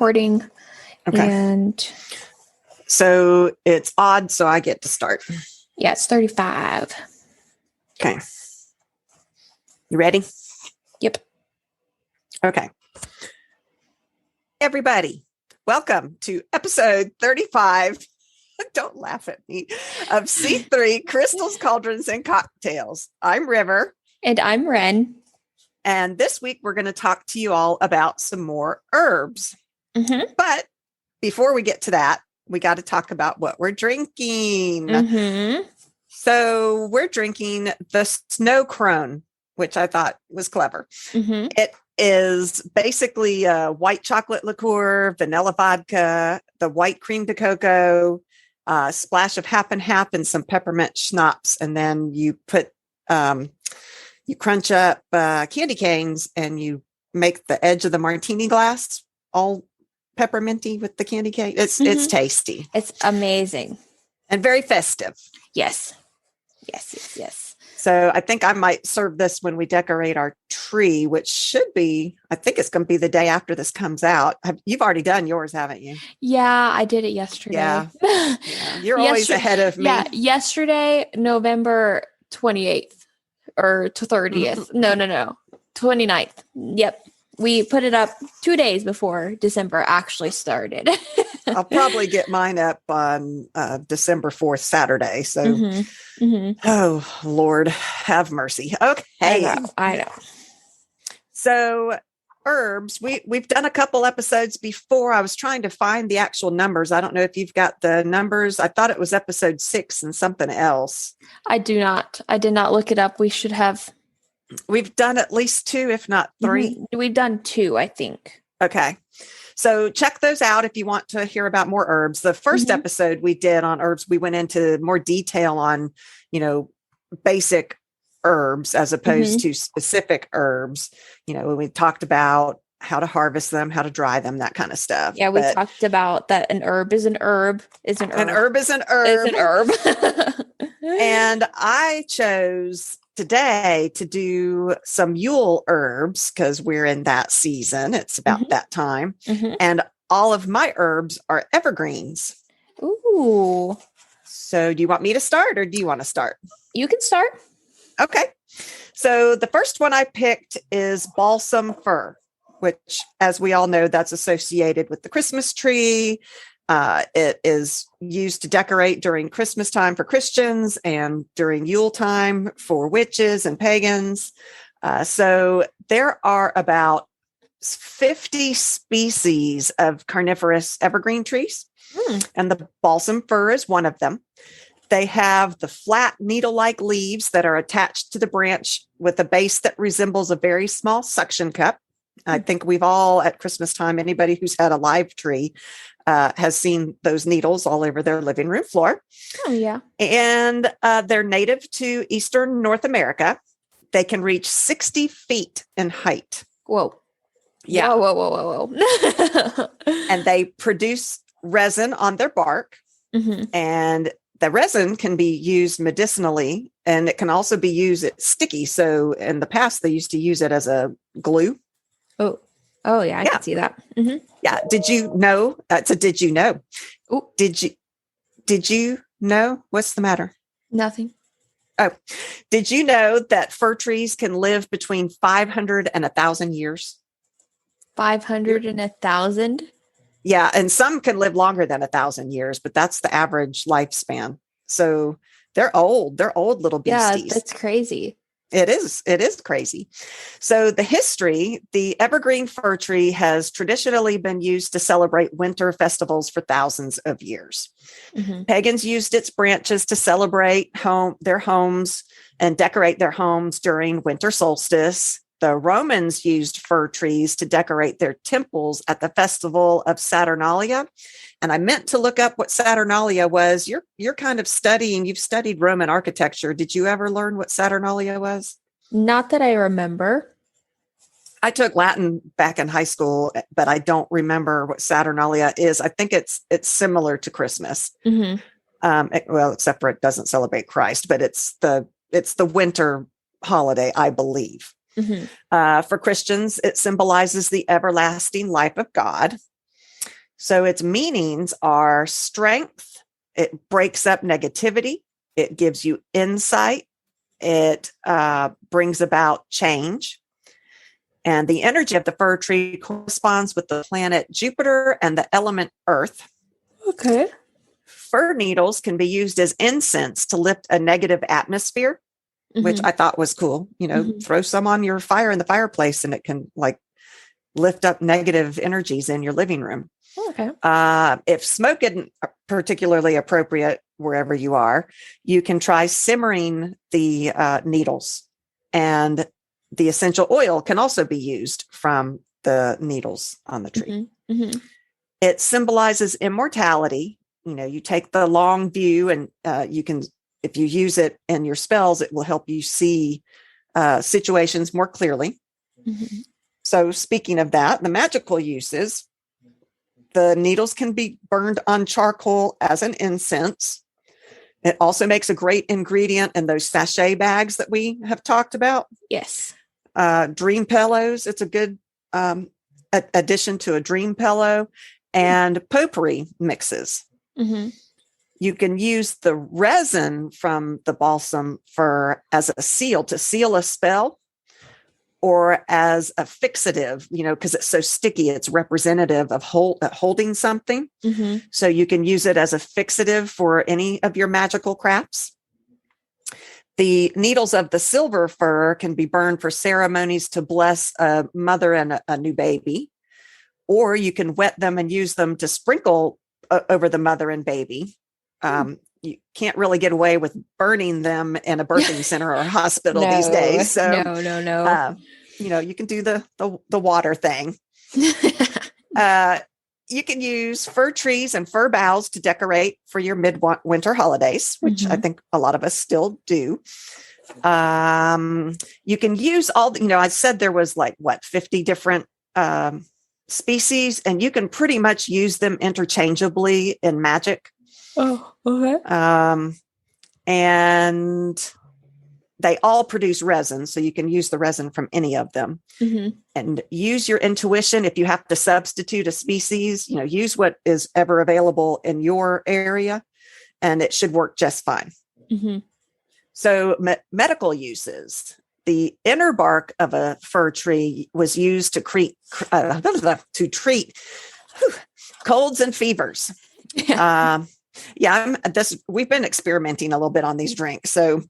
recording. Okay. And so it's odd, so I get to start. yeah, it's 35. Okay. You ready? Yep. Okay. Everybody, welcome to episode 35. Don't laugh at me. Of C3 Crystals, Cauldrons, and Cocktails. I'm River. And I'm Wren. And this week we're going to talk to you all about some more herbs. Mm-hmm. But before we get to that, we got to talk about what we're drinking. Mm-hmm. So we're drinking the Snow Crone, which I thought was clever. Mm-hmm. It is basically a white chocolate liqueur, vanilla vodka, the white cream de cocoa, a splash of half and half, and some peppermint schnapps. And then you put, you crunch up candy canes and you make the edge of the martini glass all pepperminty with the candy cane. It's tasty. It's amazing. And very festive. Yes. So I think I might serve this when we decorate our tree, which should be, I think it's going to be the day after this comes out. You've already done yours, haven't you? Yeah, I did it yesterday. Yeah. You're always ahead of me. Yeah, yesterday, November 28th or 30th. No. 29th. Yep. We put it up 2 days before December actually started. I'll probably get mine up on December 4th, Saturday. So, Oh, Lord, have mercy. Okay. I know. So herbs, we've done a couple episodes before. I was trying to find the actual numbers. I don't know if you've got the numbers. I thought it was episode 6 and something else. I do not. I did not look it up. We should have. We've done at least 2, if not 3. We've done 2, I think. Okay. So check those out if you want to hear about more herbs. The first episode we did on herbs, we went into more detail on, basic herbs as opposed to specific herbs. When we talked about how to harvest them, how to dry them, that kind of stuff. Yeah, we talked about that an herb is an herb. An herb is an herb. Is an herb. And I chose today to do some Yule herbs because we're in that season. It's about that time. And all of my herbs are evergreens. Ooh. So do you want me to start or do you want to start? You can start. Okay. So the first one I picked is balsam fir, which, as we all know, that's associated with the Christmas tree. It is used to decorate during Christmas time for Christians and during Yule time for witches and pagans. So there are about 50 species of carnivorous evergreen trees, and the balsam fir is one of them. They have the flat needle-like leaves that are attached to the branch with a base that resembles a very small suction cup. I think we've all at Christmas time, anybody who's had a live tree has seen those needles all over their living room floor. Oh, yeah. And they're native to Eastern North America. They can reach 60 feet in height. Whoa. Yeah. Whoa. And they produce resin on their bark. And the resin can be used medicinally, and it can also be used as sticky. So in the past, they used to use it as a glue. Oh yeah, I can see that. Yeah. Did you know? It's a did you know? Ooh. Did you know? What's the matter? Nothing. Oh, did you know that fir trees can live between 500 and 1,000 years? 500 and 1,000? Yeah. And some can live longer than 1,000 years, but that's the average lifespan. So they're old. They're old little beasties. Yeah, that's crazy. It is crazy. So the history, the evergreen fir tree has traditionally been used to celebrate winter festivals for thousands of years. Pagans used its branches to celebrate their homes and decorate their homes during winter solstice. The Romans used fir trees to decorate their temples at the festival of Saturnalia. And I meant to look up what Saturnalia was. You're kind of you've studied Roman architecture. Did you ever learn what Saturnalia was? Not that I remember. I took Latin back in high school, but I don't remember what Saturnalia is. I think it's similar to Christmas. Except for it doesn't celebrate Christ, but it's the winter holiday, I believe. For Christians, it symbolizes the everlasting life of God. So its meanings are strength. It breaks up negativity. It gives you insight. It brings about change. And the energy of the fir tree corresponds with the planet Jupiter and the element Earth. Okay. Fir needles can be used as incense to lift a negative atmosphere, which I thought was cool. Throw some on your fire in the fireplace and it can like lift up negative energies in your living room. Okay. If smoke isn't particularly appropriate wherever you are, you can try simmering the needles, and the essential oil can also be used from the needles on the tree. It symbolizes immortality. You take the long view, and you can, if you use it in your spells, it will help you see situations more clearly. So speaking of that, the magical uses, the needles can be burned on charcoal as an incense. It also makes a great ingredient in those sachet bags that we have talked about. Yes. Dream pillows. It's a good addition to a dream pillow, and potpourri mixes. You can use the resin from the balsam fir as a seal to seal a spell, or as a fixative, because it's so sticky, it's representative of holding something. So you can use it as a fixative for any of your magical crafts. The needles of the silver fir can be burned for ceremonies to bless a mother and a new baby, or you can wet them and use them to sprinkle over the mother and baby. You can't really get away with burning them in a birthing center or hospital these days. So no. You can do the water thing. You can use fir trees and fir boughs to decorate for your midwinter holidays, which I think a lot of us still do. You can use all, I said there was 50 different species, and you can pretty much use them interchangeably in magic. Oh, okay. And they all produce resin, so you can use the resin from any of them. And use your intuition. If you have to substitute a species, use what is ever available in your area, and it should work just fine. So medical uses. The inner bark of a fir tree was used to treat colds and fevers. We've been experimenting a little bit on these drinks. So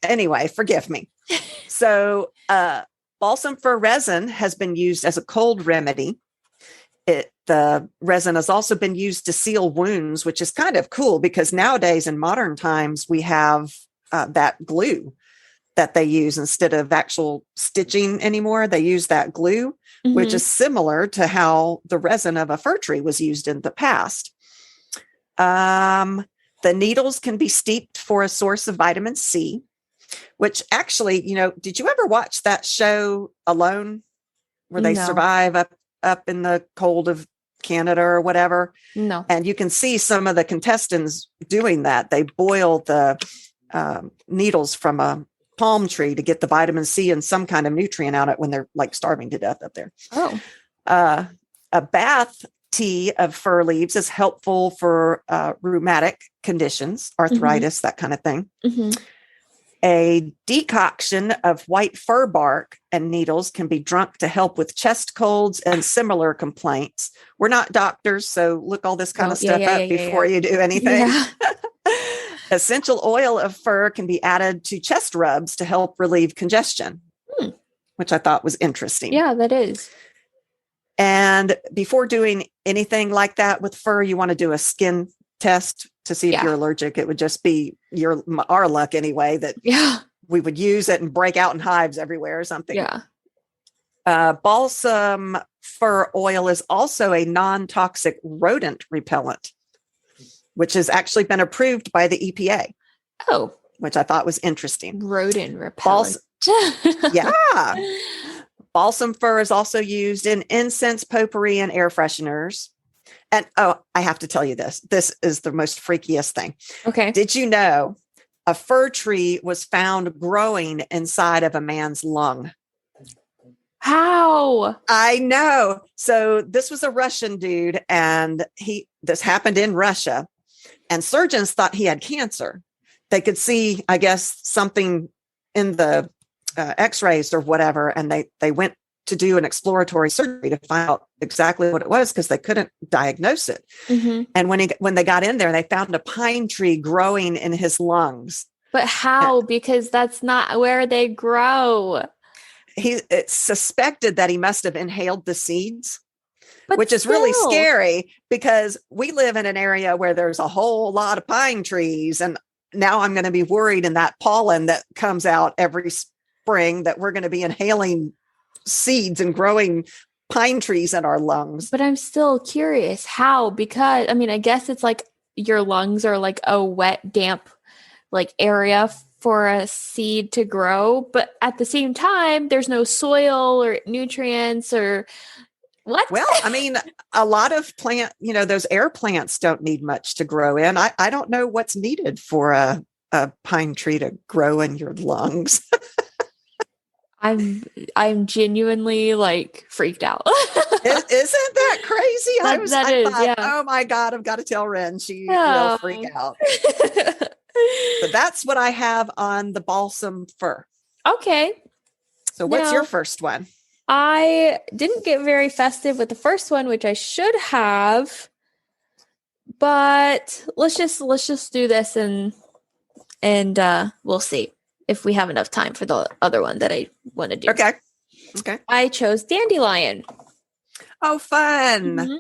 anyway, forgive me. So balsam fir resin has been used as a cold remedy. The resin has also been used to seal wounds, which is kind of cool because nowadays in modern times, we have that glue that they use instead of actual stitching anymore. They use that glue, which is similar to how the resin of a fir tree was used in the past. The needles can be steeped for a source of vitamin C, which actually, did you ever watch that show Alone, where they survive up in the cold of Canada or whatever? No. And you can see some of the contestants doing that. They boil the needles from a palm tree to get the vitamin C and some kind of nutrient out of it when they're starving to death up there. Oh. A bath tea of fir leaves is helpful for rheumatic conditions, arthritis, that kind of thing. A decoction of white fir bark and needles can be drunk to help with chest colds and similar complaints. We're not doctors, so look all this kind of stuff up before you do anything. Essential oil of fir can be added to chest rubs to help relieve congestion, which I thought was interesting. Yeah, that is. And before doing anything like that with fur, you want to do a skin test to see if you're allergic. It would just be our luck anyway that we would use it and break out in hives everywhere or something. Balsam fir oil is also a non-toxic rodent repellent, which has actually been approved by the EPA. Oh, which I thought was interesting. Rodent repellent. Balsam fir is also used in incense, potpourri, and air fresheners. And I have to tell you this. This is the most freakiest thing. Okay. Did you know a fir tree was found growing inside of a man's lung? How? I know. So this was a Russian dude, and this happened in Russia, and surgeons thought he had cancer. They could see, I guess, something in the X-rays or whatever, and they went to do an exploratory surgery to find out exactly what it was because they couldn't diagnose it. Mm-hmm. And when they got in there, they found a pine tree growing in his lungs. But how? Because that's not where they grow. It's suspected that he must have inhaled the seeds, But which is really still. scary because we live in an area where there's a whole lot of pine trees. And now I'm going to be worried in that pollen that comes out every spring that we're going to be inhaling seeds and growing pine trees in our lungs. But I'm still curious how, because I mean, I guess it's like your lungs are like a wet, damp like area for a seed to grow. But at the same time, there's no soil or nutrients or what? Well, I mean, a lot of those air plants don't need much to grow in. I don't know what's needed for a pine tree to grow in your lungs. I'm genuinely like freaked out. Isn't that crazy? I thought, yeah. oh my God, I've got to tell Wren. She Oh. will freak out. But that's what I have on the balsam fir. Okay. So what's Now, your first one? I didn't get very festive with the first one, which I should have. But let's just do this and we'll see if we have enough time for the other one that I want to do. Okay. I chose dandelion. Oh, fun. Mm-hmm.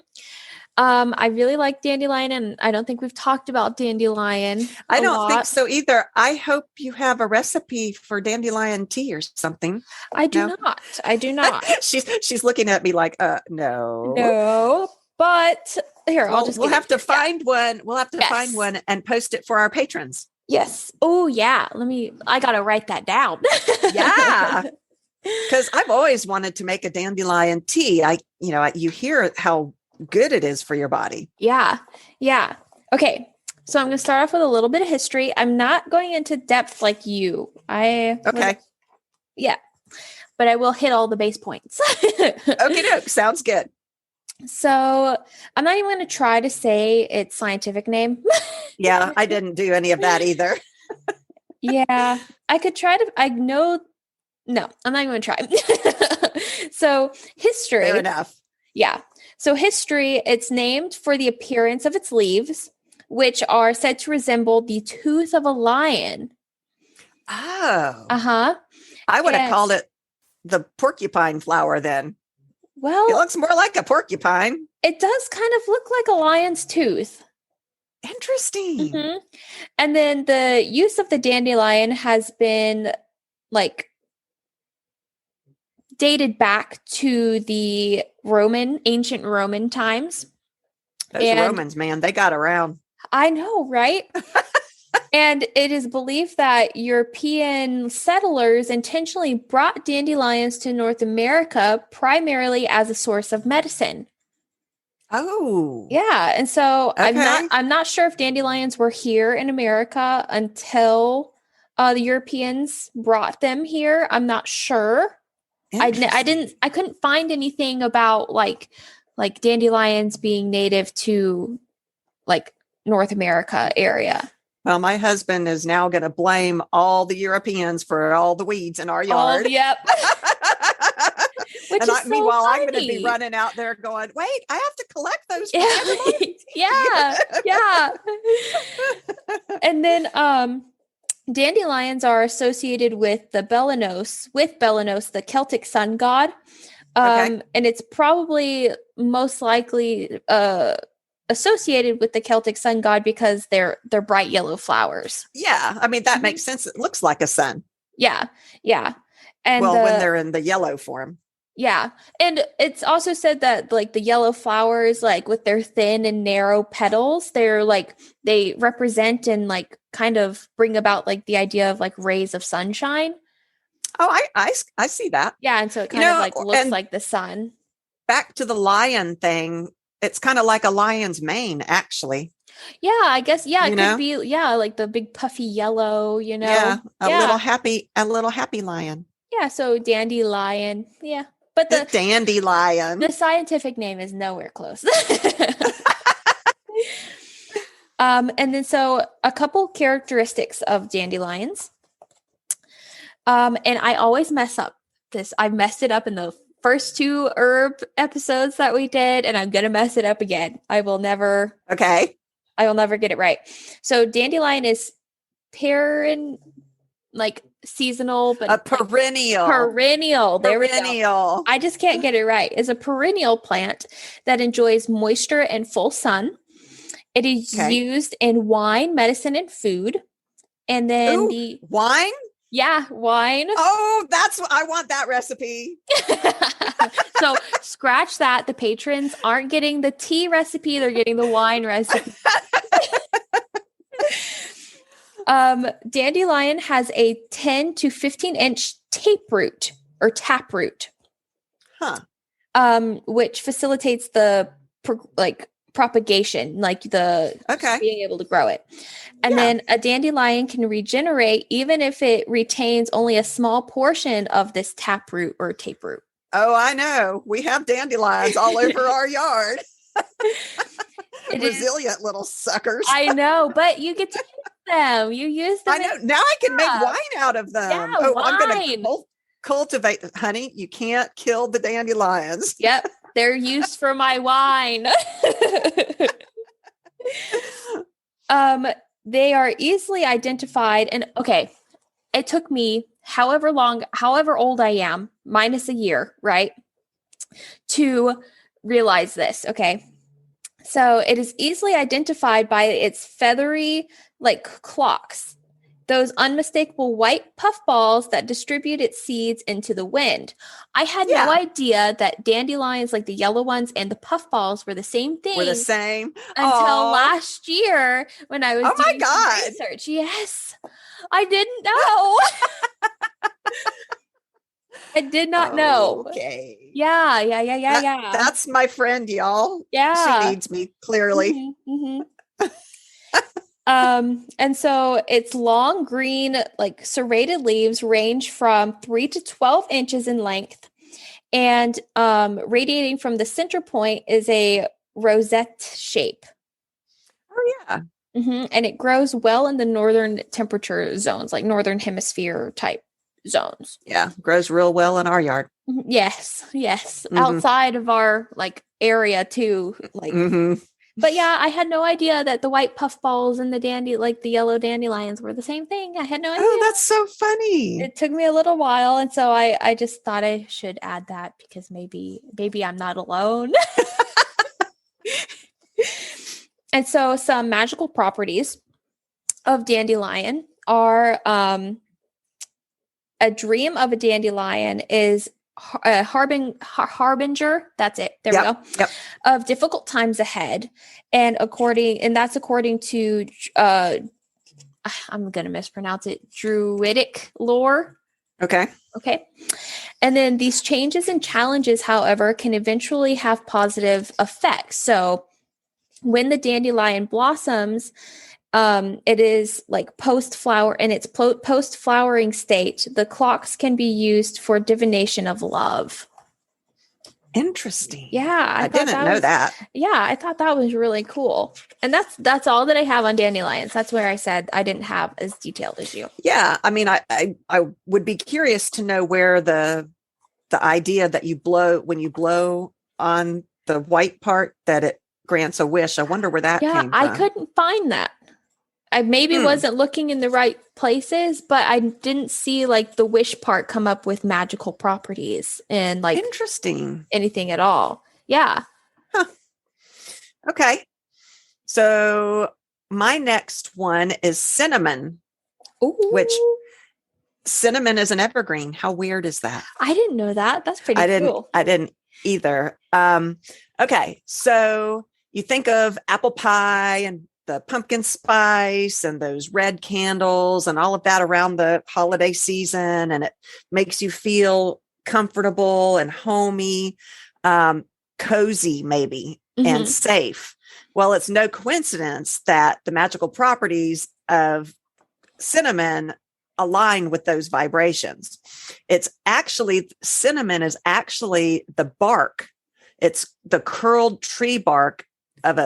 I really like dandelion, and I don't think we've talked about dandelion. I don't think so either. I hope you have a recipe for dandelion tea or something. I do not. I do not. She's looking at me like, no. No. But here, we'll have to find one. We'll have to find one and post it for our patrons. Yes. Oh, yeah. I got to write that down. Yeah. Because I've always wanted to make a dandelion tea. You hear how good it is for your body. Yeah. Yeah. Okay. So I'm going to start off with a little bit of history. I'm not going into depth like you. Okay. Yeah. But I will hit all the base points. Okay. Sounds good. So I'm not even going to try to say its scientific name. Yeah, I didn't do any of that either. Yeah, I could try to. No, I'm not going to try. So history. Fair enough. Yeah. So history, it's named for the appearance of its leaves, which are said to resemble the tooth of a lion. Oh. Uh-huh. I would have called it the porcupine flower then. Well, it looks more like a porcupine. It does kind of look like a lion's tooth. Interesting. Mm-hmm. And then the use of the dandelion has been like dated back to the ancient Roman times. Those Romans, man, they got around. I know, right? And it is believed that European settlers intentionally brought dandelions to North America primarily as a source of medicine. Oh. Yeah, and so okay. I'm not sure if dandelions were here in America until the Europeans brought them here. I'm not sure. I couldn't find anything about like dandelions being native to like North America area. Well, my husband is now going to blame all the Europeans for all the weeds in our yard. Yep. Meanwhile, I'm going to be running out there going, wait, I have to collect those. Yeah. And then dandelions are associated with Belenose, the Celtic sun god. And it's probably most likely associated with the Celtic sun god because they're bright yellow flowers. Yeah, I mean that makes sense. It looks like a sun. Yeah. And when they're in the yellow form. Yeah. And it's also said that like the yellow flowers, like with their thin and narrow petals, they represent and like kind of bring about like the idea of like rays of sunshine. Oh, I see that. Yeah. And so it kind of like looks like the sun. Back to the lion thing. It's kind of like a lion's mane, actually. Yeah, I guess. Yeah, it could be. Yeah, like the big puffy yellow. Yeah, a little happy lion. Yeah, so dandelion. Yeah. but the dandelion. The scientific name is nowhere close. And then so a couple characteristics of dandelions. And I always mess up this. I messed it up in the first 2 herb episodes that we did, and I'm going to mess it up again. I will never get it right. So dandelion is seasonal, but a perennial. Perennial. There we go. I just can't get it right. It's a perennial plant that enjoys moisture and full sun. It is used in wine, medicine, and food. And then wine? Yeah, wine. Oh, I want that recipe. So scratch that. The patrons aren't getting the tea recipe. They're getting the wine recipe. Dandelion has a 10 to 15 inch taproot or taproot. Which facilitates the propagation, being able to grow it. And then a dandelion can regenerate even if it retains only a small portion of this taproot or taperoot. Oh, I know. We have dandelions all over our yard. Resilient little suckers. I know, but you get to use them. You use them. I know. Now I can make wine out of them. Yeah, wine. I'm going to cultivate. Honey, you can't kill the dandelions. Yep. They're used for my wine. They are easily identified. And it took me however old I am, minus a year, right, to realize this. Okay. So it is easily identified by its feathery, clocks, those unmistakable white puffballs that distribute its seeds into the wind. I had no idea that dandelions, like the yellow ones, and the puffballs were the same thing. Were the same until last year when I was doing some research. Yes, I didn't know. I did not know. Okay. Yeah. That's my friend, y'all. Yeah. She needs me, clearly. And so its long green, serrated leaves range from 3 to 12 inches in length. And radiating from the center point is a rosette shape. Oh, yeah. And it grows well in the northern temperature zones, like northern hemisphere type zones. Yeah, grows real well in our yard. Yes. Outside of our area too. But yeah, I had no idea that the white puffballs and the yellow dandelions were the same thing. I had no idea. Oh, that's so funny. It took me a little while, and so I just thought I should add that because maybe I'm not alone. And so some magical properties of dandelion are a dream of a dandelion is a harbinger. That's it. There we go. Yep. Of difficult times ahead. And that's according to, I'm going to mispronounce it, Druidic lore. Okay. And then these changes and challenges, however, can eventually have positive effects. So when the dandelion blossoms, it is post-flower in its post-flowering state. The clocks can be used for divination of love. Interesting. Yeah. I didn't know that. Yeah. I thought that was really cool. And that's all that I have on dandelions. That's where I said I didn't have as detailed as you. Yeah. I mean, I would be curious to know where the idea that when you blow on the white part, that it grants a wish. I wonder where that came from. I couldn't find that. I maybe wasn't looking in the right places, but I didn't see the wish part come up with magical properties and interesting anything at all. Yeah. Huh. Okay. So my next one is cinnamon. Ooh. Which cinnamon is an evergreen. How weird is that? I didn't know that. That's pretty cool. I didn't either. Okay. So you think of apple pie and the pumpkin spice and those red candles and all of that around the holiday season. And it makes you feel comfortable and homey, cozy maybe, and safe. Well, it's no coincidence that the magical properties of cinnamon align with those vibrations. It's actually, cinnamon is actually the bark. It's the curled tree bark of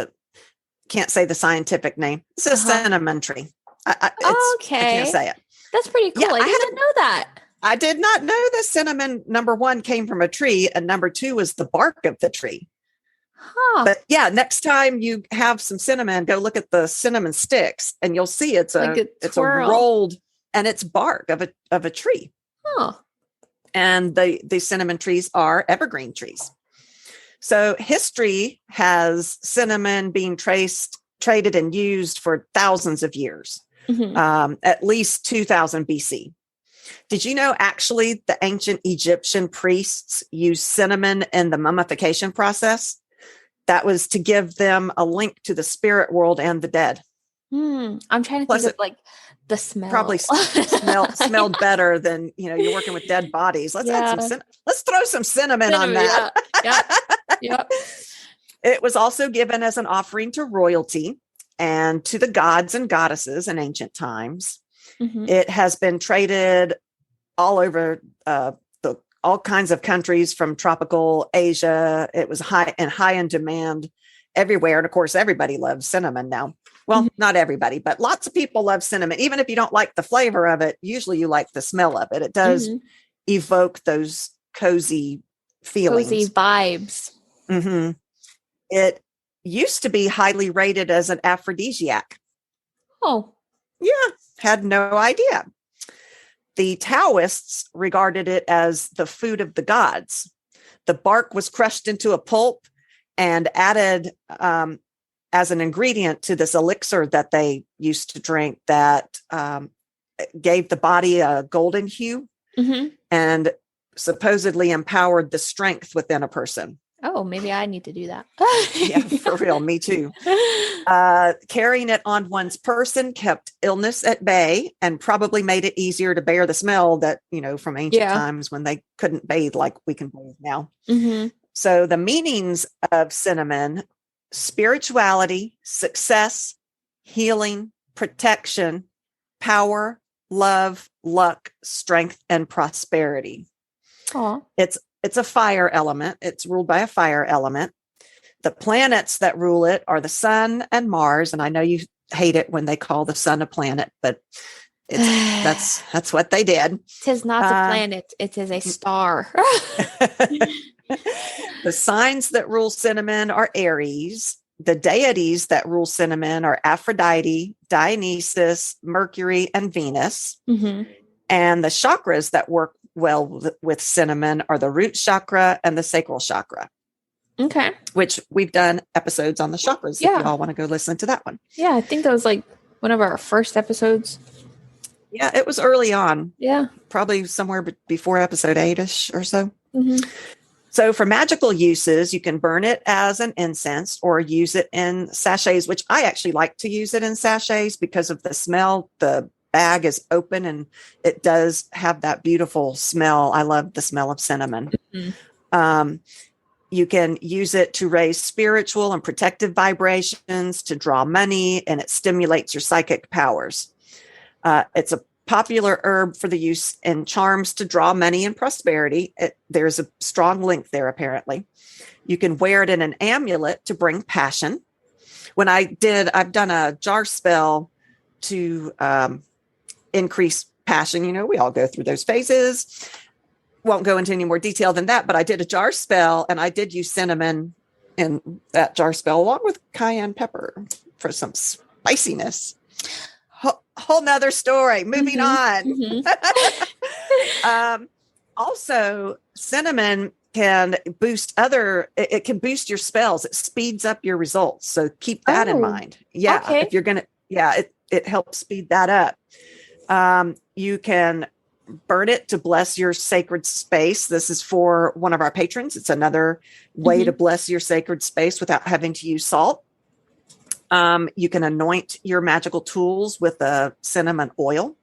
can't say the scientific name. It's a cinnamon tree. I can't say it. That's pretty cool. Yeah, I didn't know that. I did not know the cinnamon, number one, came from a tree, and number two was the bark of the tree. Huh. But yeah, next time you have some cinnamon, go look at the cinnamon sticks, and you'll see it's a rolled, and it's bark of a tree. Huh. And the cinnamon trees are evergreen trees. So history has cinnamon being traded and used for thousands of years, at least 2000 BC. Did you know actually the ancient Egyptian priests used cinnamon in the mummification process? That was to give them a link to the spirit world and the dead. I'm trying to think of like the smell. Probably smelled better than, you're working with dead bodies. Let's add some let's throw some cinnamon on that. Yeah. It was also given as an offering to royalty and to the gods and goddesses in ancient times. It has been traded all over all kinds of countries from tropical Asia. It was high in demand everywhere. And of course, everybody loves cinnamon now. Well, not everybody, but lots of people love cinnamon. Even if you don't like the flavor of it, usually you like the smell of it. It does evoke those cozy feelings. Cozy vibes. It used to be highly rated as an aphrodisiac. Oh. Yeah, had no idea. The Taoists regarded it as the food of the gods. The bark was crushed into a pulp and added as an ingredient to this elixir that they used to drink that gave the body a golden hue and supposedly empowered the strength within a person. Oh, maybe I need to do that. Yeah, for real. Me too. Carrying it on one's person kept illness at bay and probably made it easier to bear the smell that, from ancient times when they couldn't bathe like we can bathe now. So the meanings of cinnamon: spirituality, success, healing, protection, power, love, luck, strength, and prosperity. Aww. It's a fire element. It's ruled by a fire element. The planets that rule it are the sun and Mars. And I know you hate it when they call the sun a planet, but that's what they did. Tis not a planet. It is a star. The signs that rule cinnamon are Aries. The deities that rule cinnamon are Aphrodite, Dionysus, Mercury, and Venus. And the chakras that work well with cinnamon are the root chakra and the sacral chakra. Okay. Which we've done episodes on the chakras. If you all want to go listen to that one. Yeah, I think that was like one of our first episodes. Yeah, it was early on. Yeah. Probably somewhere before episode 8-ish or so. So for magical uses, you can burn it as an incense or use it in sachets, which I actually like to use it in sachets because of the smell. The bag is open and it does have that beautiful smell. I love the smell of cinnamon. You can use it to raise spiritual and protective vibrations, to draw money, and it stimulates your psychic powers. It's a popular herb for the use in charms to draw money and prosperity. There's a strong link there, apparently. You can wear it in an amulet to bring passion. I've done a jar spell to increase passion. We all go through those phases. Won't go into any more detail than that, but I did a jar spell and I did use cinnamon in that jar spell along with cayenne pepper for some spiciness. Whole nother story. Moving on. Also, cinnamon can boost it can boost your spells. It speeds up your results. So keep that in mind. Yeah. Okay. If you're going to, it helps speed that up. You can burn it to bless your sacred space. This is for one of our patrons. It's another way to bless your sacred space without having to use salt. You can anoint your magical tools with a cinnamon oil.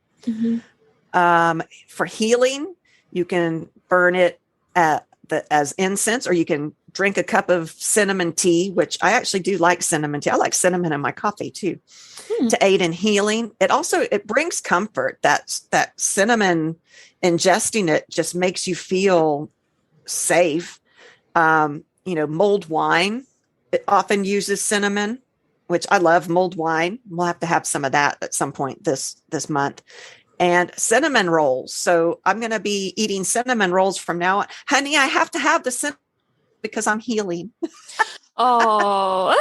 For healing, you can burn it as incense, or you can drink a cup of cinnamon tea, which I actually do like cinnamon tea. I like cinnamon in my coffee too, to aid in healing. It brings comfort. That cinnamon, ingesting it just makes you feel safe. Mulled wine, it often uses cinnamon, which I love. Mulled wine. We'll have to have some of that at some point this month. And cinnamon rolls. So I'm going to be eating cinnamon rolls from now on. Honey, I have to have the cinnamon because I'm healing. Oh.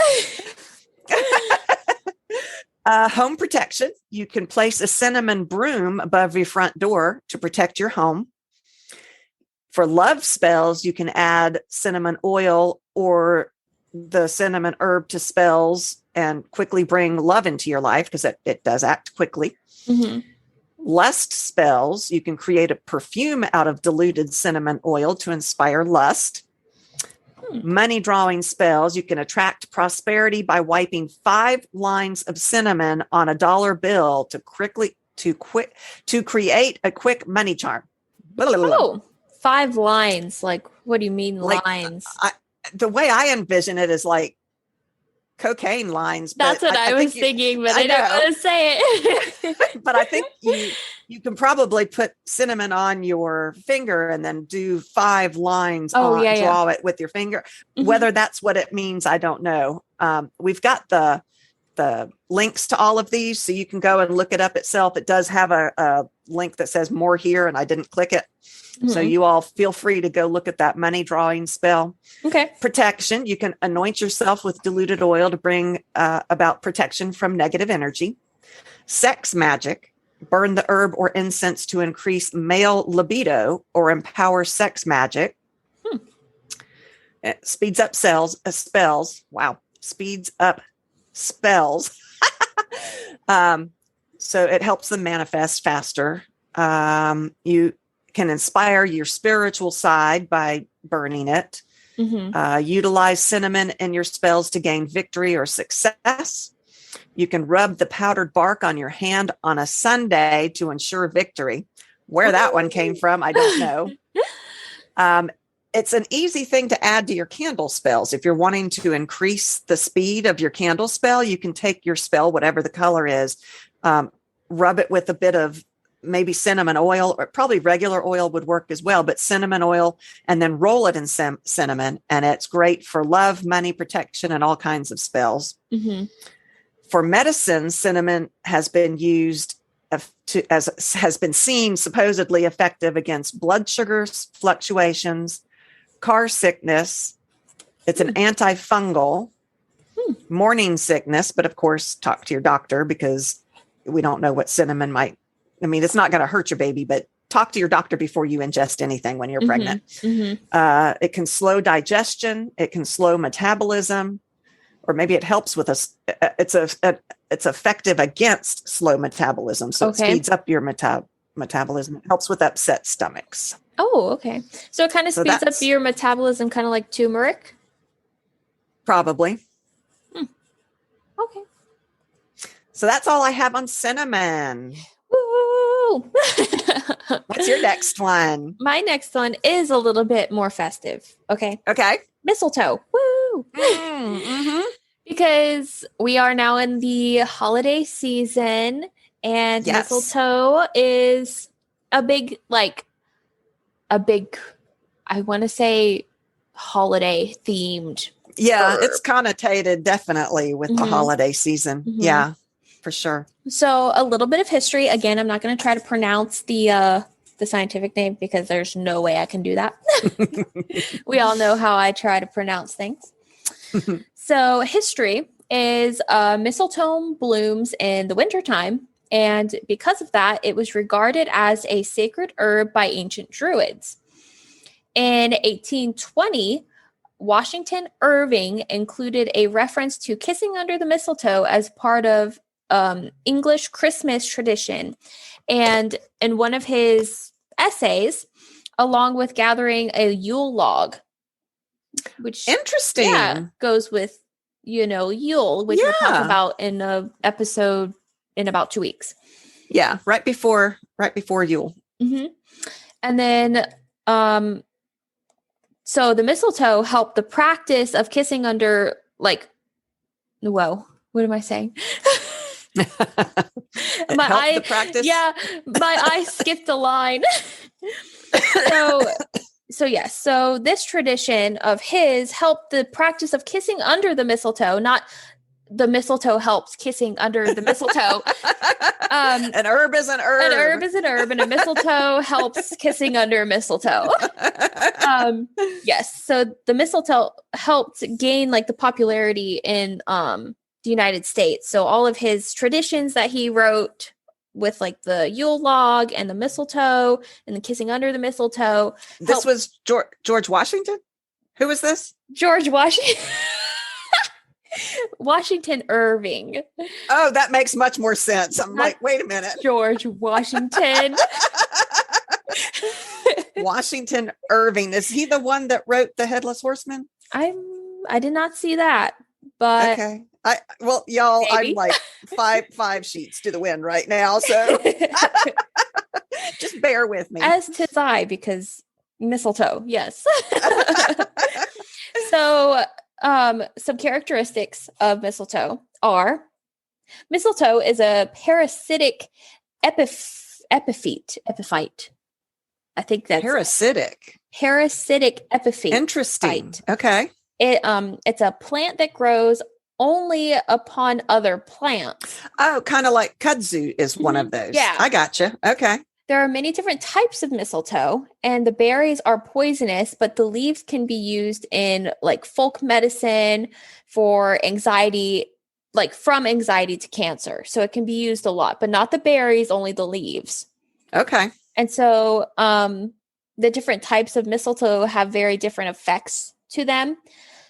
Home protection. You can place a cinnamon broom above your front door to protect your home. For love spells, you can add cinnamon oil or the cinnamon herb to spells and quickly bring love into your life, because it does act quickly. Mm-hmm. Lust spells, you can create a perfume out of diluted cinnamon oil to inspire lust. Money drawing spells, you can attract prosperity by wiping 5 lines of cinnamon on a dollar bill to create a quick money charm. Oh, 5 lines. Like, what do you mean lines? The way I envision it is like cocaine lines. That's what I was thinking, but I don't want to say it. But I think you can probably put cinnamon on your finger and then do 5 lines draw it with your finger. Mm-hmm. Whether that's what it means, I don't know. We've got the links to all of these, so you can go and look it up itself. It does have a link that says more here, and I didn't click it. Mm-hmm. So you all feel free to go look at that money drawing spell. Okay. Protection. You can anoint yourself with diluted oil to bring about protection from negative energy. Sex magic. Burn the herb or incense to increase male libido or empower sex magic. It speeds up spells. Wow. Speeds up spells. So it helps them manifest faster. You can inspire your spiritual side by burning it. Mm-hmm. Utilize cinnamon in your spells to gain victory or success. You can rub the powdered bark on your hand on a Sunday to ensure victory. Where that one came from, I don't know. It's an easy thing to add to your candle spells. If you're wanting to increase the speed of your candle spell, you can take your spell, whatever the color is, rub it with a bit of maybe cinnamon oil, or probably regular oil would work as well, but cinnamon oil, and then roll it in cinnamon. And it's great for love, money, protection, and all kinds of spells. Mm-hmm. For medicine, cinnamon has been used has been seen supposedly effective against blood sugar fluctuations, car sickness. It's an antifungal, morning sickness, but of course, talk to your doctor, because we don't know what cinnamon might. I mean, it's not going to hurt your baby, but talk to your doctor before you ingest anything when you're pregnant. Mm-hmm. It can slow digestion. It can slow metabolism, or maybe it helps with it's effective against slow metabolism. So it speeds up your metabolism. It helps with upset stomachs. Oh, okay. So it kind of speeds up your metabolism, kind of like turmeric? Probably. Okay. So that's all I have on cinnamon. Woo! What's your next one? My next one is a little bit more festive. Okay. Mistletoe. Woo! Mm-hmm. Because we are now in the holiday season, and mistletoe is a big, I want to say, holiday themed. Yeah, it's connotated definitely with the holiday season. Mm-hmm. Yeah, for sure. So a little bit of history. Again, I'm not going to try to pronounce the scientific name, because there's no way I can do that. We all know how I try to pronounce things. So history is mistletoe blooms in the wintertime. And because of that, it was regarded as a sacred herb by ancient Druids. In 1820, Washington Irving included a reference to kissing under the mistletoe as part of English Christmas tradition. And in one of his essays, along with gathering a Yule log, which interesting goes with, Yule, which we'll talk about in an episode in about 2 weeks. Yeah, right before Yule. Mm-hmm. And then So the mistletoe helped the practice of kissing under, like, whoa, what am I saying? The practice. Yeah, my eye skipped a line. So yes, so this tradition of his helped the practice of kissing under the mistletoe, not the mistletoe helps kissing under the mistletoe. An herb is an herb. An herb is an herb, and a mistletoe helps kissing under mistletoe. Yes, so the mistletoe helped gain like the popularity in the United States. So all of his traditions that he wrote with like the Yule log and the mistletoe and the kissing under the mistletoe. This was George Washington? Who was this? George Washington. Washington Irving. Oh, that makes much more sense. I'm like, wait a minute. George Washington. Washington Irving. Is he the one that wrote The Headless Horseman? I did not see that, but okay. Y'all, maybe. I'm like five sheets to the wind right now, so just bear with me. As tis I, because mistletoe, yes. So, some characteristics of mistletoe are: mistletoe is a parasitic epiphyte. I think that's parasitic epiphyte. Interesting. Okay. It's a plant that grows only upon other plants. Oh, kind of like kudzu is one of those. Yeah. I gotcha. Okay. There are many different types of mistletoe, and the berries are poisonous, but the leaves can be used in like folk medicine for anxiety, like from anxiety to cancer. So it can be used a lot, but not the berries, only the leaves. Okay. And so the different types of mistletoe have very different effects to them.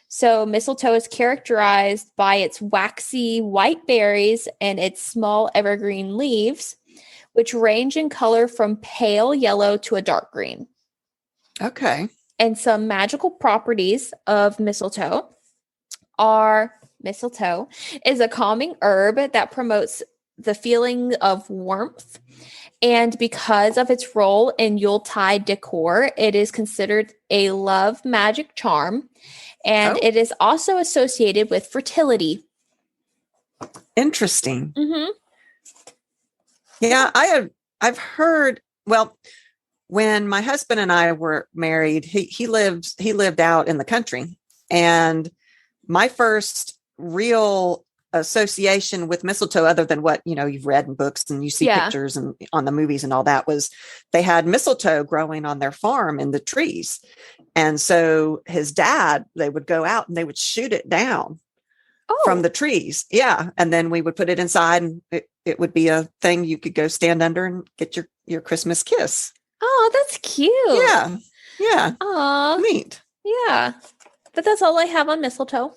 So mistletoe is characterized by its waxy white berries and its small evergreen leaves, which range in color from pale yellow to a dark green. Okay. And some magical properties of mistletoe are: mistletoe is a calming herb that promotes the feeling of warmth. And because of its role in Yuletide decor, it is considered a love magic charm. And it is also associated with fertility. Interesting. Mm-hmm. Yeah, I've heard, well, when my husband and I were married, he lived out in the country, and my first real association with mistletoe, other than what you've read in books and you see pictures and on the movies and all that, was they had mistletoe growing on their farm in the trees. And so his dad, they would go out and they would shoot it down from the trees. Yeah. And then we would put it inside, and it would be a thing you could go stand under and get your Christmas kiss. Oh, that's cute. Yeah. Yeah. Aw. Neat. Yeah. But that's all I have on mistletoe.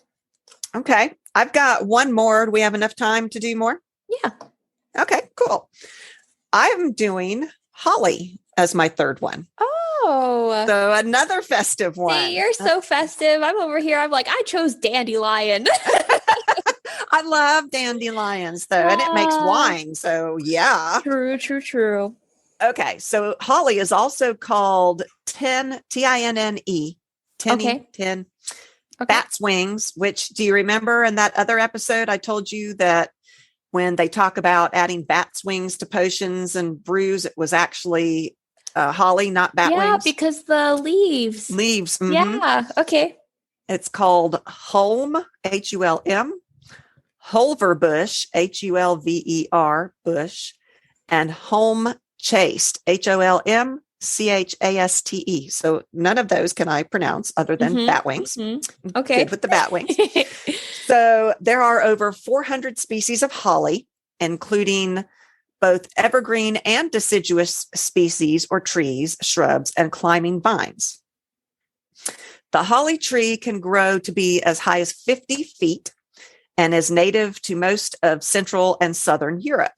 Okay. I've got one more. Do we have enough time to do more? Yeah. Okay, cool. I'm doing holly as my third one. Oh. So another festive one. See, you're so festive. I'm over here. I'm like, I chose dandelion. I love dandelions though, and it makes wine. So yeah. True. Okay. So holly is also called Tine, T-I-N-N-E. Tin. Okay. Bat's wings, which, do you remember in that other episode, I told you that when they talk about adding bat's wings to potions and brews, it was actually holly, not bat wings? Yeah, because the leaves. Mm-hmm. Yeah. Okay. It's called Hulm, Hulm, Hulverbush, Hulver bush, and Hulm chaste, Holm Chaste. So none of those can I pronounce other than bat wings. Mm-hmm. Okay. Good with the bat wings. So there are over 400 species of holly, including both evergreen and deciduous species or trees, shrubs, and climbing vines. The holly tree can grow to be as high as 50 feet and is native to most of Central and Southern Europe.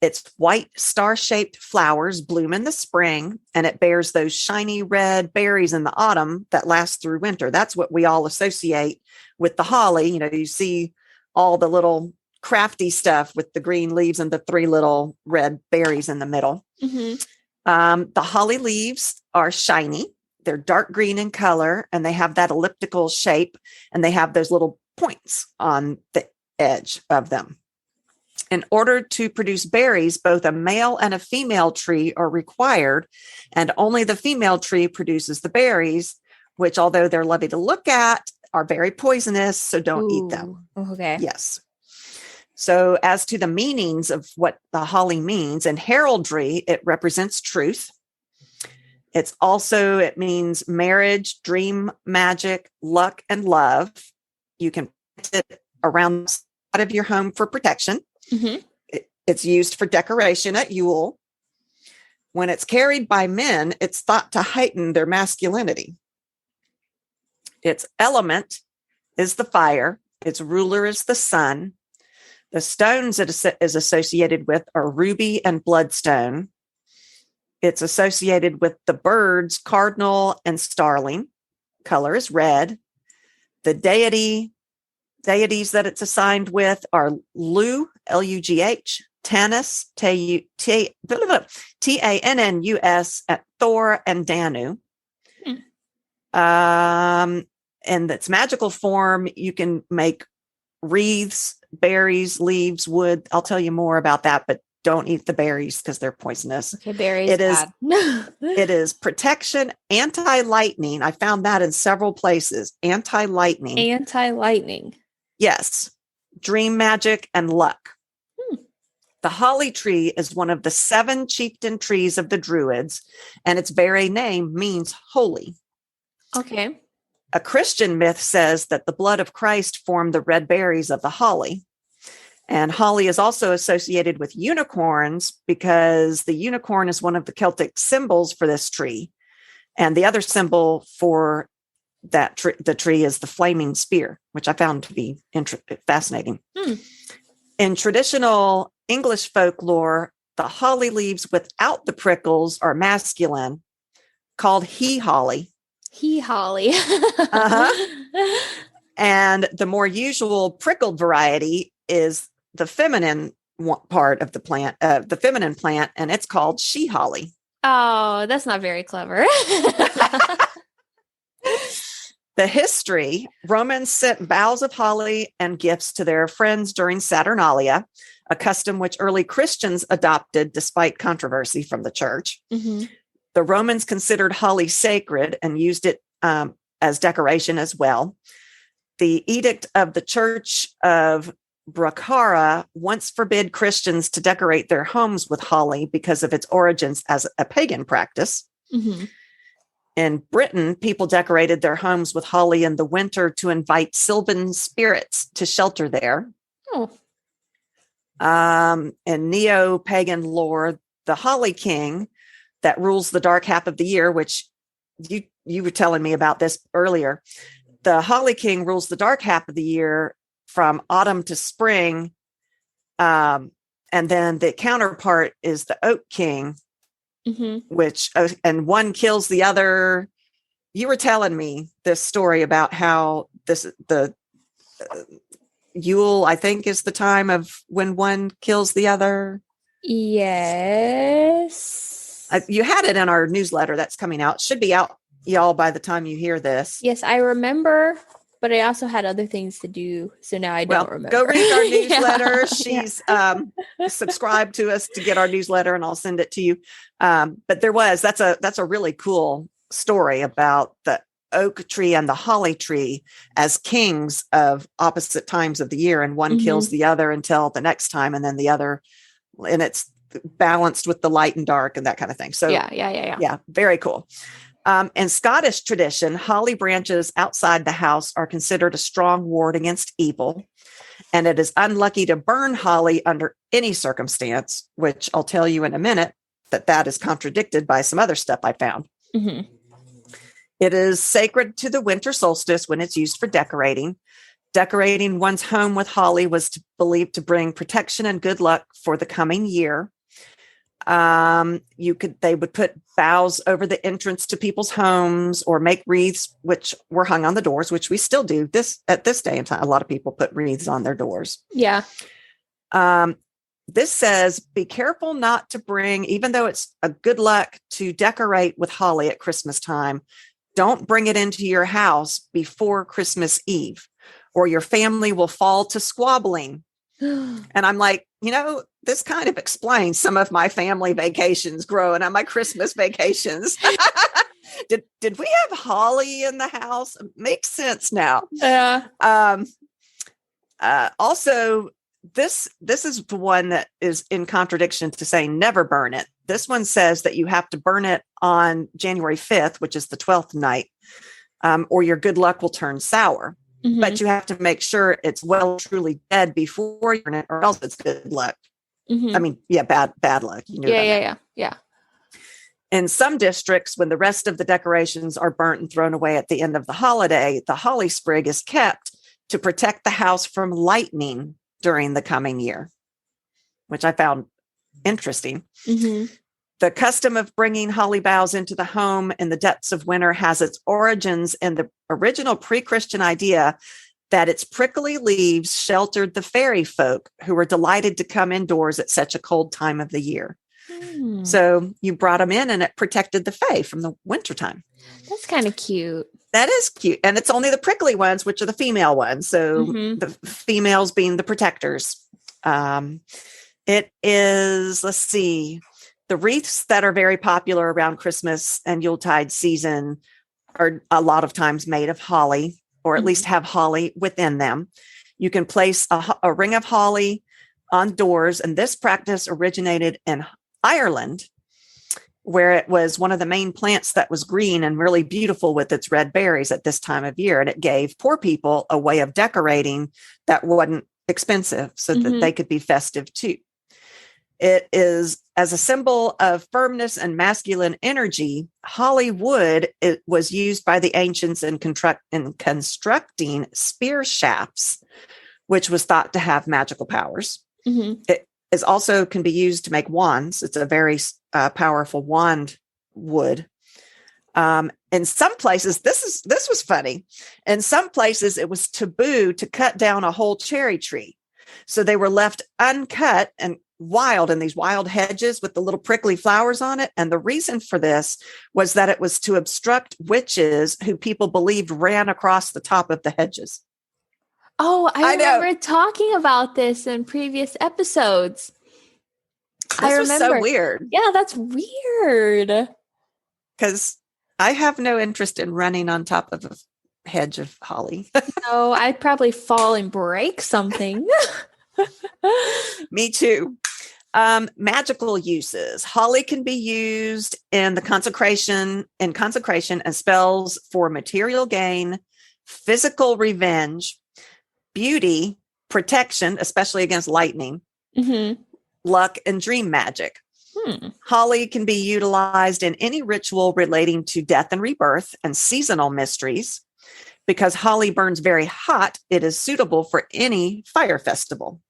Its white star-shaped flowers bloom in the spring, and it bears those shiny red berries in the autumn that last through winter. That's what we all associate with the holly. You see all the little crafty stuff with the green leaves and the 3 little red berries in the middle. Mm-hmm. The holly leaves are shiny They're dark green in color, and they have that elliptical shape, and they have those little points on the edge of them. In order to produce berries, both a male and a female tree are required, and only the female tree produces the berries, which, although they're lovely to look at, are very poisonous, so don't eat them. Okay. Yes. So as to the meanings of what the holly means, in heraldry, it represents truth. It means marriage, dream, magic, luck, and love. You can put it around the side of your home for protection. Mm-hmm. It's used for decoration at Yule. When it's carried by men, it's thought to heighten their masculinity. Its element is the fire. Its ruler is the sun. The stones it is associated with are ruby and bloodstone. It's associated with the birds, cardinal and starling. Color is red. The deities that it's assigned with are Lu, L-U-G-H, Tannis, T-A-N-N-U-S, at Thor, and Danu. And its magical form, you can make wreaths, berries, leaves, wood. I'll tell you more about that, but don't eat the berries because they're poisonous. Okay, berries. It is protection, anti-lightning. I found that in several places. Anti-lightning. Anti-lightning. Yes. Dream magic and luck. The holly tree is one of the 7 chieftain trees of the Druids, and its very name means holy. Okay. A Christian myth says that the blood of Christ formed the red berries of the holly. And holly is also associated with unicorns because the unicorn is one of the Celtic symbols for this tree. And the other symbol for that the tree is the flaming spear, which I found to be fascinating. In traditional English folklore, the holly leaves without the prickles are masculine, called he holly. He holly. And the more usual prickled variety is the feminine part of the plant, the feminine plant, and it's called she holly. Oh, that's not very clever. The history, Romans sent boughs of holly and gifts to their friends during Saturnalia, a custom which early Christians adopted despite controversy from the church. Mm-hmm. The Romans considered holly sacred and used it as decoration as well. The edict of the Church of Bracara once forbid Christians to decorate their homes with holly because of its origins as a pagan practice. Mm-hmm. In Britain, people decorated their homes with holly in the winter to invite sylvan spirits to shelter there. Oh. In neo-pagan lore, the holly king that rules the dark half of the year, which you were telling me about this earlier. The holly king rules the dark half of the year from autumn to spring. And then the counterpart is the oak king, which, and one kills the other. You were telling me this story about how the Yule, I think, is the time of when one kills the other. Yes. You had it in our newsletter that's coming out. It should be out, y'all, by the time you hear this. Yes, I remember, but I also had other things to do, so now I don't remember. Go read our newsletter. She's subscribed to us to get our newsletter, and I'll send it to you. But that's a really cool story about the oak tree and the holly tree as kings of opposite times of the year, and one kills the other until the next time, and then the other, and it's balanced with the light and dark and that kind of thing. So yeah, very cool. In Scottish tradition, holly branches outside the house are considered a strong ward against evil, and it is unlucky to burn holly under any circumstance, which I'll tell you in a minute that is contradicted by some other stuff I found. It is sacred to the winter solstice when it's used for decorating. Decorating one's home with holly was believed to bring protection and good luck for the coming year. They would put boughs over the entrance to people's homes or make wreaths, which were hung on the doors, which we still do at this day and time. A lot of people put wreaths on their doors. Yeah. This says, be careful not to bring, even though it's a good luck to decorate with holly at Christmas time, Don't bring it into your house before Christmas Eve, or your family will fall to squabbling. And I'm like, this kind of explains some of my family vacations growing up, my Christmas vacations. Did we have holly in the house? Makes sense now. Yeah. Also, this is the one that is in contradiction to saying never burn it. This one says that you have to burn it on January 5th, which is the 12th night, or your good luck will turn sour. Mhm. But you have to make sure it's well truly dead before you burn it, or else it's good luck. Mhm. I mean, yeah, bad luck. You knew Yeah. In some districts, when the rest of the decorations are burnt and thrown away at the end of the holiday, the holly sprig is kept to protect the house from lightning during the coming year, which I found interesting. Mhm. The custom of bringing holly boughs into the home in the depths of winter has its origins in the original pre-Christian idea that its prickly leaves sheltered the fairy folk who were delighted to come indoors at such a cold time of the year. Hmm. So you brought them in and it protected the fae from the wintertime. That's kind of cute. That is cute. And it's only the prickly ones, which are the female ones. So Mhm. the females being the protectors. It is, let's see, the wreaths that are very popular around Christmas and Yuletide season are a lot of times made of holly, or at least have holly within them. You can place a ring of holly on doors. And this practice originated in Ireland, where it was one of the main plants that was green and really beautiful with its red berries at this time of year. And it gave poor people a way of decorating that wasn't expensive so that they could be festive too. It is as a symbol of firmness and masculine energy. Holly wood, it was used by the ancients in constructing spear shafts, which was thought to have magical powers. Mhm. It is also can be used to make wands. It's a very powerful wand wood. In some places, this was funny. In some places, it was taboo to cut down a whole cherry tree. So they were left uncut and wild in these wild hedges with the little prickly flowers on it. And the reason for this was that it was to obstruct witches who people believed ran across the top of the hedges. Oh, I know. remember talking about this in previous episodes. This was so weird. Yeah, that's weird. Because I have no interest in running on top of a hedge of holly. No, I'd probably fall and break something. Me too. Magical uses. Holly can be used in the consecration and spells for material gain, physical revenge, beauty, protection, especially against lightning, luck, and dream magic. Holly can be utilized in any ritual relating to death and rebirth and seasonal mysteries. Because holly burns very hot, it is suitable for any fire festival.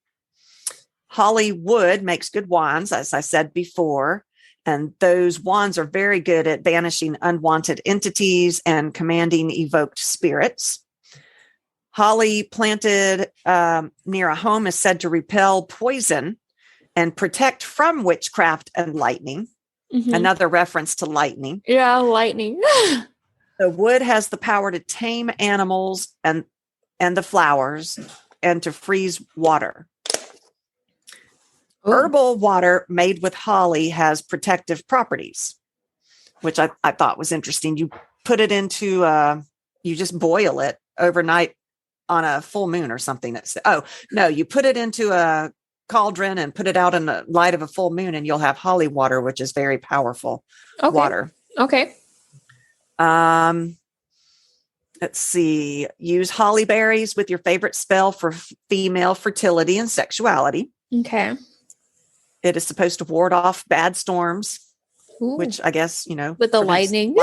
Holly wood makes good wands, as I said before, and those wands are very good at banishing unwanted entities and commanding evoked spirits. Holly planted near a home is said to repel poison and protect from witchcraft and lightning. Another reference to lightning. Yeah, lightning. The wood has the power to tame animals and the flowers and to freeze water. Ooh. Herbal water made with holly has protective properties, which I thought was interesting. You put it into, you just boil it overnight on a full moon or something. You put it into a cauldron and put it out in the light of a full moon and you'll have holly water, which is very powerful water. Okay. Let's see. Use holly berries with your favorite spell for female fertility and sexuality. Okay. It is supposed to ward off bad storms, which I guess, with the lightning.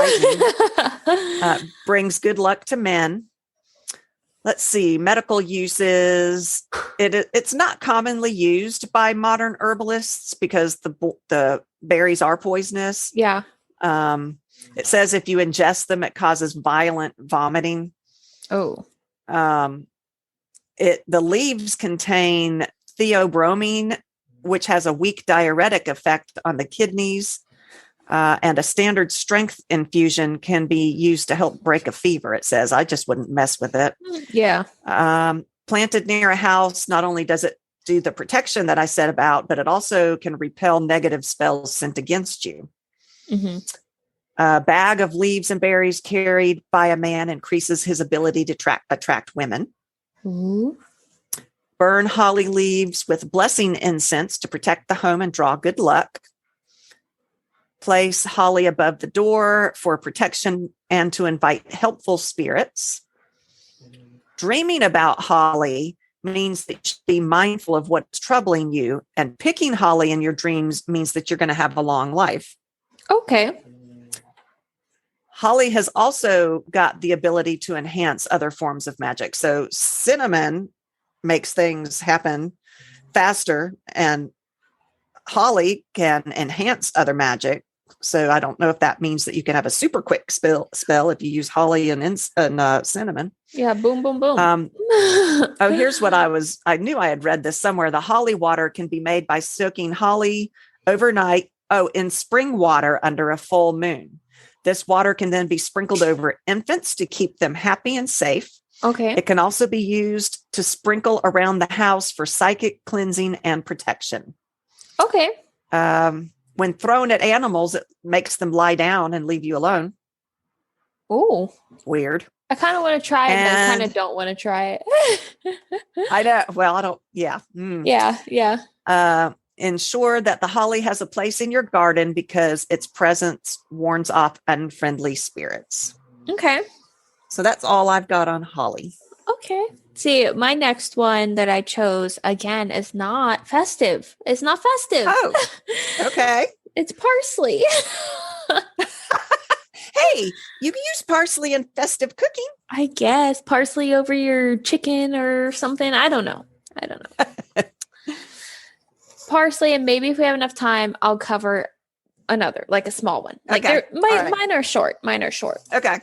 Brings good luck to men. Let's see. Medical uses. It's not commonly used by modern herbalists because the berries are poisonous. Yeah. It says if you ingest them, it causes violent vomiting. Oh. The leaves contain theobromine, which has a weak diuretic effect on the kidneys. And a standard strength infusion can be used to help break a fever, it says. I just wouldn't mess with it. Yeah. Planted near a house, not only does it do the protection that I said about, but it also can repel negative spells sent against you. Mm-hmm. A bag of leaves and berries carried by a man increases his ability to attract women. Ooh. Burn holly leaves with blessing incense to protect the home and draw good luck. Place holly above the door for protection and to invite helpful spirits. Dreaming about holly means that you should be mindful of what's troubling you, and picking holly in your dreams means that you're going to have a long life. Okay. Holly has also got the ability to enhance other forms of magic. So cinnamon makes things happen faster, and holly can enhance other magic. So I don't know if that means that you can have a super quick spell if you use holly and cinnamon. Yeah. Boom, boom, boom. Here's what I knew I had read this somewhere. The holly water can be made by soaking holly overnight. In spring water under a full moon. This water can then be sprinkled over infants to keep them happy and safe. Okay. It can also be used to sprinkle around the house for psychic cleansing and protection. Okay. When thrown at animals, it makes them lie down and leave you alone. Oh, weird. I kind of want to try it, but I kind of don't want to try it. I know. Well, I don't. Yeah. Yeah. Ensure that the holly has a place in your garden because its presence warns off unfriendly spirits. Okay. So that's all I've got on holly. Okay. See, my next one that I chose, again, is not festive. It's not festive. Oh, okay. It's parsley. Hey, you can use parsley in festive cooking. I guess. Parsley over your chicken or something. I don't know. Parsley, and maybe if we have enough time, I'll cover another, like a small one. Like okay. Mine are short. Okay.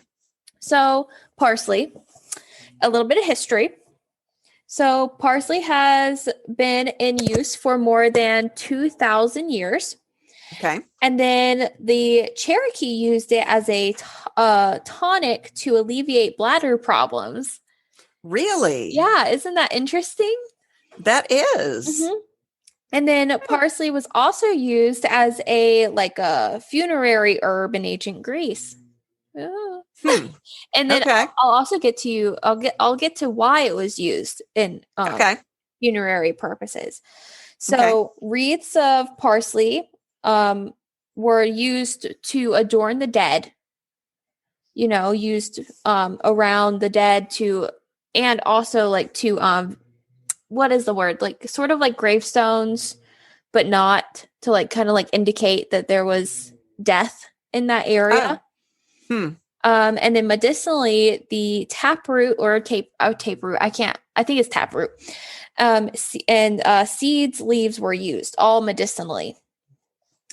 So parsley, a little bit of history. So parsley has been in use for more than 2,000 years. Okay. And then the Cherokee used it as a tonic to alleviate bladder problems. Really? Yeah. Isn't that interesting? That is. Mm-hmm. And then parsley was also used as a funerary herb in ancient Greece. Oh. And then I'll also get to why it was used in funerary purposes. So wreaths of parsley were used to adorn the dead. Used around the dead and also to what is the word? Sort of like gravestones, but not to kind of indicate that there was death in that area. And then medicinally, the taproot or taproot, I think it's taproot. And seeds, leaves were used, all medicinally.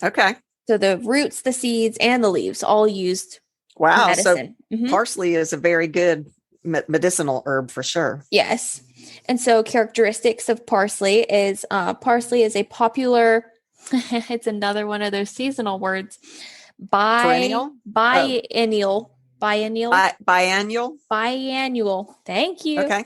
Okay. So the roots, the seeds, and the leaves all used. Wow. Medicine. So parsley is a very good medicinal herb for sure. Yes. And so characteristics of parsley is a popular, it's another one of those seasonal words. Biennial. Thank you. Okay.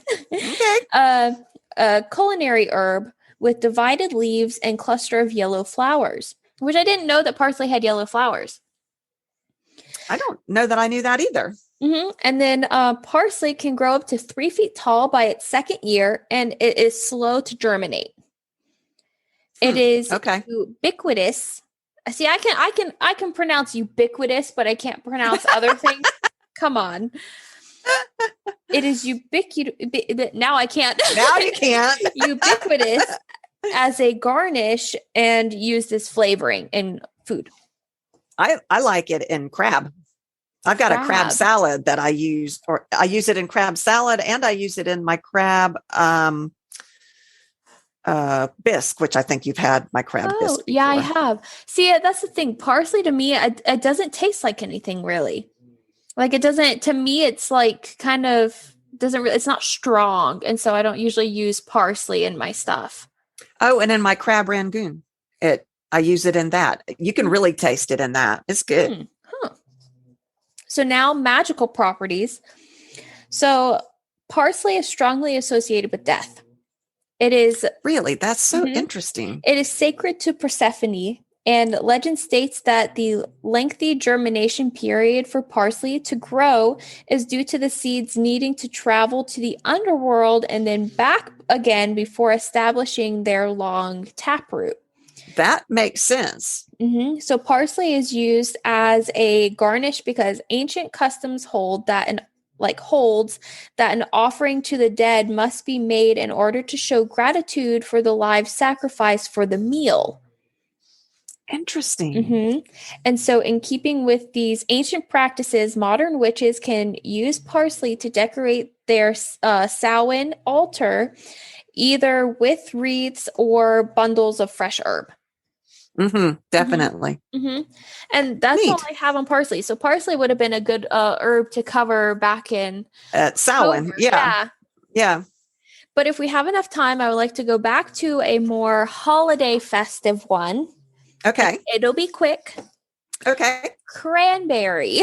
A culinary herb with divided leaves and cluster of yellow flowers, which I didn't know that parsley had yellow flowers. I don't know that I knew that either. Mm-hmm. And then parsley can grow up to 3 feet tall by its second year, and it is slow to germinate. It is ubiquitous. See, I can pronounce ubiquitous, but I can't pronounce other things. Come on. It is ubiquitous. Now I can't. Now you can't. Ubiquitous as a garnish and used as flavoring in food. I like it in crab. I've got a crab salad that I use, or I use it in crab salad, and I use it in my crab bisque, which I think you've had my crab bisque before. Yeah, I have. See, that's the thing. Parsley to me, it doesn't taste like anything really. It doesn't, to me, it's kind of doesn't really, it's not strong. And so I don't usually use parsley in my stuff. Oh, and in my crab rangoon, I use it in that. You can really taste it in that. It's good. Huh. So now magical properties. So parsley is strongly associated with death. It is Really? That's so Mhm. interesting. It is sacred to Persephone, and legend states that the lengthy germination period for parsley to grow is due to the seeds needing to travel to the underworld and then back again before establishing their long taproot. That makes sense. So parsley is used as a garnish because ancient customs holds that an offering to the dead must be made in order to show gratitude for the live sacrifice for the meal. Interesting. And so, in keeping with these ancient practices, modern witches can use parsley to decorate their Samhain altar, either with wreaths or bundles of fresh herb. Definitely. And that's all Neat. I have on parsley. So parsley would have been a good herb to cover back in Samhain. October. Yeah. But if we have enough time, I would like to go back to a more holiday festive one. Okay. It'll be quick. Okay. Cranberry.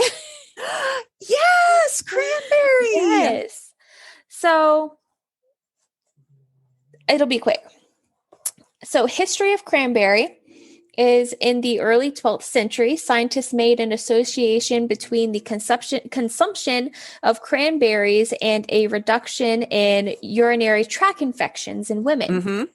Yes, cranberry. Yes. So it'll be quick. So history of cranberry is in the early 12th century. Scientists made an association between the consumption of cranberries and a reduction in urinary tract infections in women.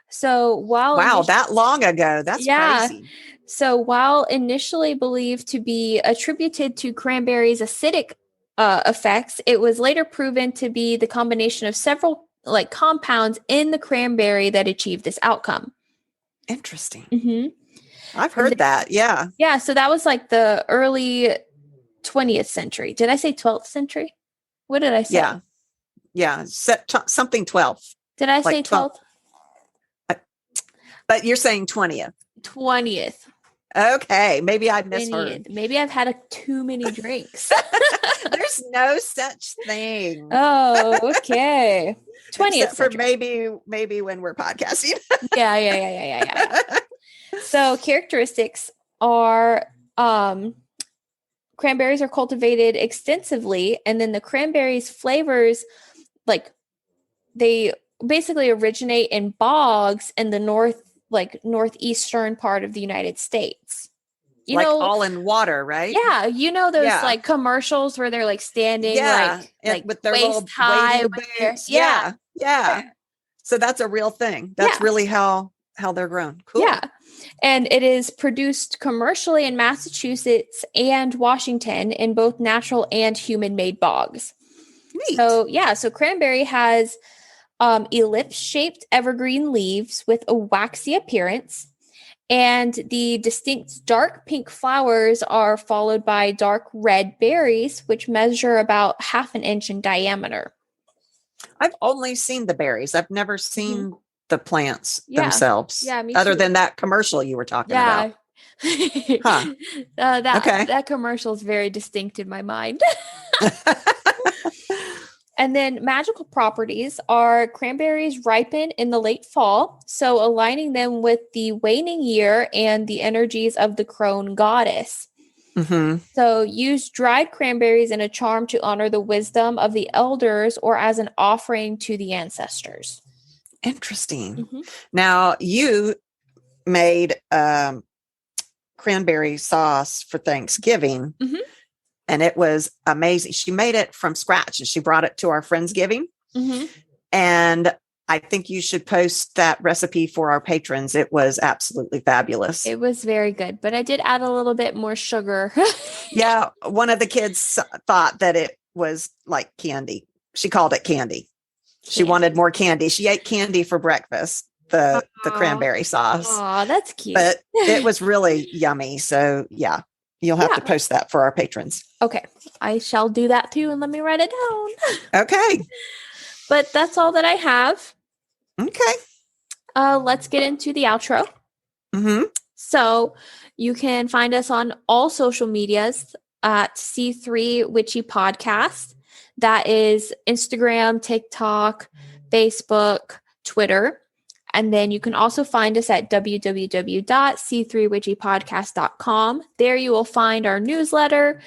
So while that long ago, that's crazy. So while initially believed to be attributed to cranberries' acidic effects, it was later proven to be the combination of several compounds in the cranberry that achieved this outcome. Interesting. I've heard that. Yeah. Yeah. So that was like the early 20th century. Did I say 12th century? What did I say? Yeah. Yeah. Something 12th. Did I say 12th? But you're saying 20th. 20th. Okay. Maybe I misheard. Maybe I've had too many drinks. There's no such thing. Oh, okay. 20th Except for maybe when we're podcasting. Yeah. So characteristics are cranberries are cultivated extensively, and then the cranberries flavors, they basically originate in bogs in the northeastern part of the United States. You know, all in water, right? Yeah, those commercials where they're standing with their waist high boots. Yeah. So that's a real thing. That's really how they're grown. Cool. Yeah. And it is produced commercially in Massachusetts and Washington in both natural and human-made bogs. Neat. So cranberry has ellipse-shaped evergreen leaves with a waxy appearance, and the distinct dark pink flowers are followed by dark red berries, which measure about 1/2 inch in diameter. I've only seen the berries. I've never seen the plants themselves. Yeah, me other too. than that commercial you were talking about. That commercial is very distinct in my mind. And then magical properties are cranberries ripen in the late fall, so aligning them with the waning year and the energies of the crone goddess. So use dried cranberries in a charm to honor the wisdom of the elders or as an offering to the ancestors. Interesting. Now, you made cranberry sauce for Thanksgiving. And it was amazing. She made it from scratch and she brought it to our Friendsgiving. And I think you should post that recipe for our patrons. It was absolutely fabulous. It was very good, but I did add a little bit more sugar. Yeah. One of the kids thought that it was like candy. She called it candy. She wanted more candy. She ate candy for breakfast, the cranberry sauce. Oh, that's cute. But it was really yummy. So yeah. You'll have to post that for our patrons. Okay. I shall do that too. And let me write it down. Okay. But that's all that I have. Okay. Let's get into the outro. So you can find us on all social medias at C3 Witchy Podcast. That is Instagram, TikTok, Facebook, Twitter And then you can also find us at www.c3witchypodcast.com. There you will find our newsletter,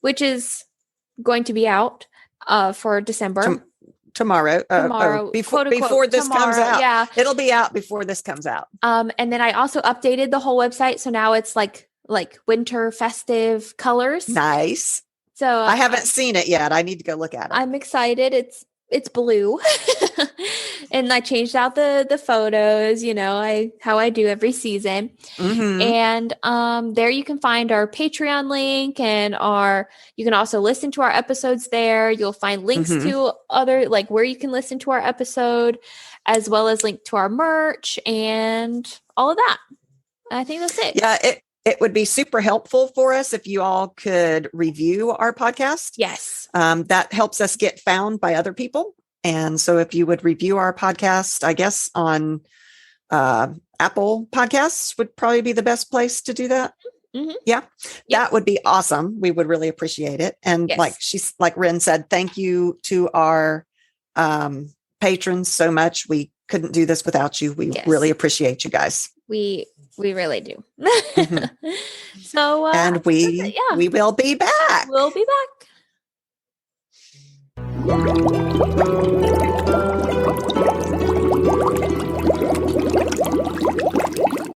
which is going to be out for December. Tomorrow. Tomorrow, before this tomorrow, comes out. Yeah. It'll be out before this comes out. And then I also updated the whole website. So now it's like winter festive colors. Nice. So I haven't seen it yet. I need to go look at it. I'm excited. It's blue. And I changed out the photos, how I do every season. Mm-hmm. And there you can find our Patreon link, and you can also listen to our episodes there. You'll find links to other, like where you can listen to our episode, as well as link to our merch and all of that. And I think that's it. Yeah, it would be super helpful for us if you all could review our podcast. Yes. That helps us get found by other people. And so if you would review our podcast, I guess on Apple Podcasts would probably be the best place to do that. Mm-hmm. Yeah, that would be awesome. We would really appreciate it. And yes. like Wren said, thank you to our patrons so much. We couldn't do this without you. We really appreciate you guys. We really do. Mm-hmm. So and we will be back. We'll be back.